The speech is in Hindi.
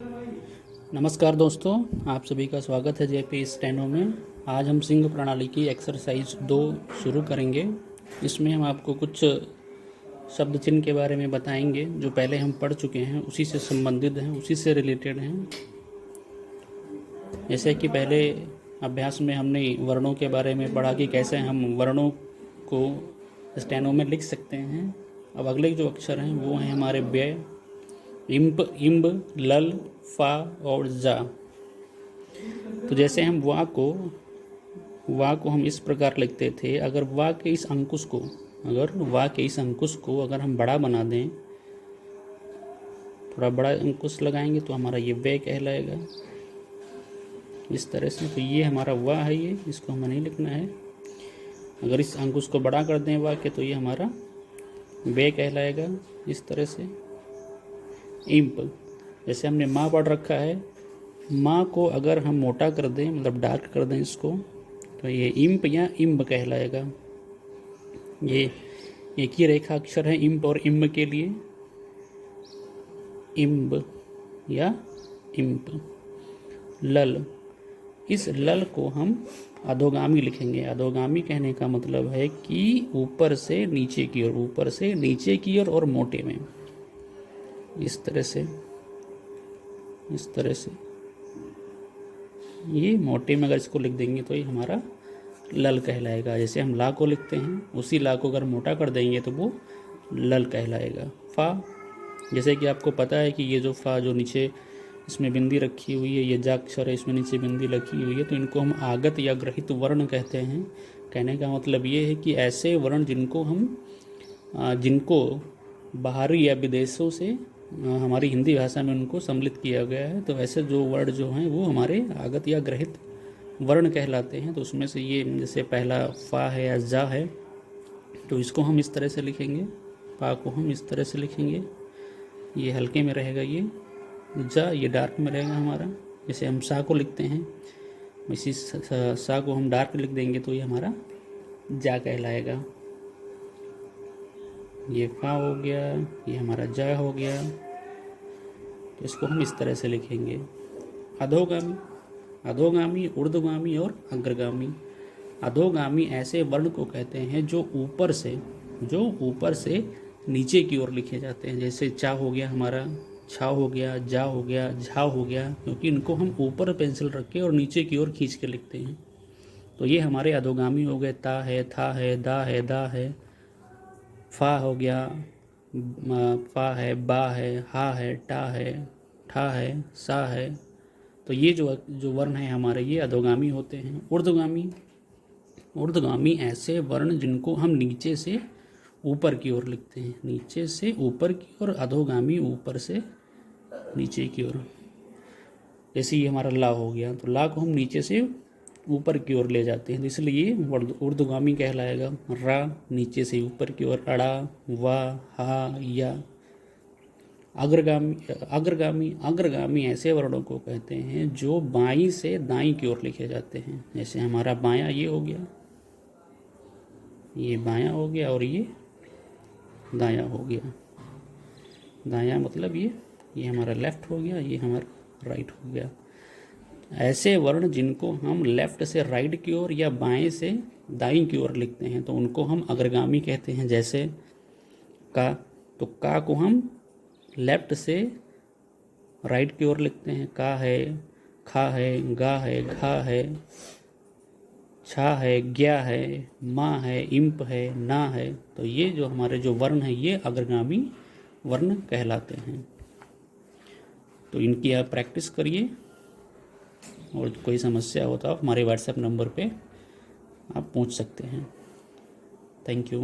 नमस्कार दोस्तों, आप सभी का स्वागत है जेपी स्टेनो में। आज हम सिंह प्रणाली की एक्सरसाइज 2 शुरू करेंगे। इसमें हम आपको कुछ शब्द चिन्ह के बारे में बताएंगे जो पहले हम पढ़ चुके हैं, उसी से संबंधित हैं, उसी से रिलेटेड हैं। जैसे कि पहले अभ्यास में हमने वर्णों के बारे में पढ़ा कि कैसे हम वर्णों को स्टेनो में लिख सकते हैं। अब अगले जो अक्षर हैं वो हैं हमारे व्यय, इम्प, इम्ब, लल, फा और जा। तो जैसे हम वा को हम इस प्रकार लिखते थे। अगर वा के इस अंकुश को अगर हम बड़ा बना दें, थोड़ा बड़ा अंकुश लगाएंगे तो हमारा ये वे कहलाएगा इस तरह से। तो ये हमारा वा है, ये इसको हमें नहीं लिखना है। अगर इस अंकुश को बड़ा कर दें वा के तो ये हमारा वे कहलाएगा इस तरह से। इम्प, जैसे हमने माँ पढ़ रखा है, माँ को अगर हम मोटा कर दें, मतलब डार्क कर दें इसको, तो ये इम्प या इम्ब कहलाएगा। ये एक ही रेखा अक्षर है इम्प और इम्ब के लिए, इम्ब या इम्प। लल, इस लल को हम अधोगामी लिखेंगे। अधोगामी कहने का मतलब है कि ऊपर से नीचे की ओर और मोटे में, इस तरह से ये मोटे में अगर इसको लिख देंगे तो ये हमारा लल कहलाएगा। जैसे हम ला को लिखते हैं, उसी ला को अगर मोटा कर देंगे तो वो लल कहलाएगा। फा, जैसे कि आपको पता है कि ये जो फा जो नीचे इसमें बिंदी रखी हुई है, ये जा अक्षर है, इसमें नीचे बिंदी रखी हुई है, तो इनको हम आगत या ग्रहित वर्ण कहते हैं। कहने का मतलब ये है कि ऐसे वर्ण जिनको बाहरी या विदेशों से हमारी हिंदी भाषा में उनको सम्मिलित किया गया है, तो ऐसे जो वर्ड जो हैं वो हमारे आगत या ग्रहित वर्ण कहलाते हैं। तो उसमें से ये जैसे पहला फा है या जा है, तो इसको हम इस तरह से लिखेंगे। फा को हम इस तरह से लिखेंगे, ये हल्के में रहेगा, ये जा ये डार्क में रहेगा हमारा। जैसे हम सा को लिखते हैं, इसी सा को हम डार्क लिख देंगे तो ये हमारा जा कहलाएगा। ये फा हो गया, ये हमारा जा हो गया, तो इसको हम इस तरह से लिखेंगे। अधोगामी, ऊर्ध्वगामी और अग्रगामी। अधोगामी ऐसे वर्ण को कहते हैं जो ऊपर से नीचे की ओर लिखे जाते हैं। जैसे चा हो गया हमारा, छा हो गया, जा हो गया, झा हो गया, क्योंकि इनको हम ऊपर पेंसिल रख के और नीचे की ओर खींच के लिखते हैं। तो ये हमारे अधोगामी हो गए। ता है, था है, दा है, दा है। फा हो गया, फा है, बा है, हा है, टा है, ठा है, सा है। तो ये जो वर्ण है हमारे, ये अधोगामी होते हैं। ऊर्ध्वगामी ऐसे वर्ण जिनको हम नीचे से ऊपर की ओर लिखते हैं, नीचे से ऊपर की ओर। अधोगामी ऊपर से नीचे की ओर। जैसे ये हमारा ला हो गया, तो ला को हम नीचे से ऊपर की ओर ले जाते हैं, तो इसलिए ये ऊर्ध्वगामी कहलाएगा। रा नीचे से ऊपर की ओर, अड़ा, वा, हा, या। अग्रगामी ऐसे वर्णों को कहते हैं जो बाईं से दाईं की ओर लिखे जाते हैं। जैसे हमारा बायां ये हो गया, ये बायां हो गया, और ये दायां हो गया। दायां मतलब ये हमारा लेफ्ट हो गया, ये हमारा राइट हो गया। ऐसे वर्ण जिनको हम लेफ्ट से राइट की ओर या बाएं से दाईं की ओर लिखते हैं तो उनको हम अग्रगामी कहते हैं। जैसे का, तो का को हम लेफ्ट से राइट की ओर लिखते हैं। का है, खा है, गा है, घा है, छा है, ग्या है, माँ है, इम्प है, ना है। तो ये जो हमारे जो वर्ण हैं ये अग्रगामी वर्ण कहलाते हैं। तो इनकी आप प्रैक्टिस करिए, और कोई समस्या हो तो आप हमारे व्हाट्सएप नंबर पे आप पूछ सकते हैं। Thank you.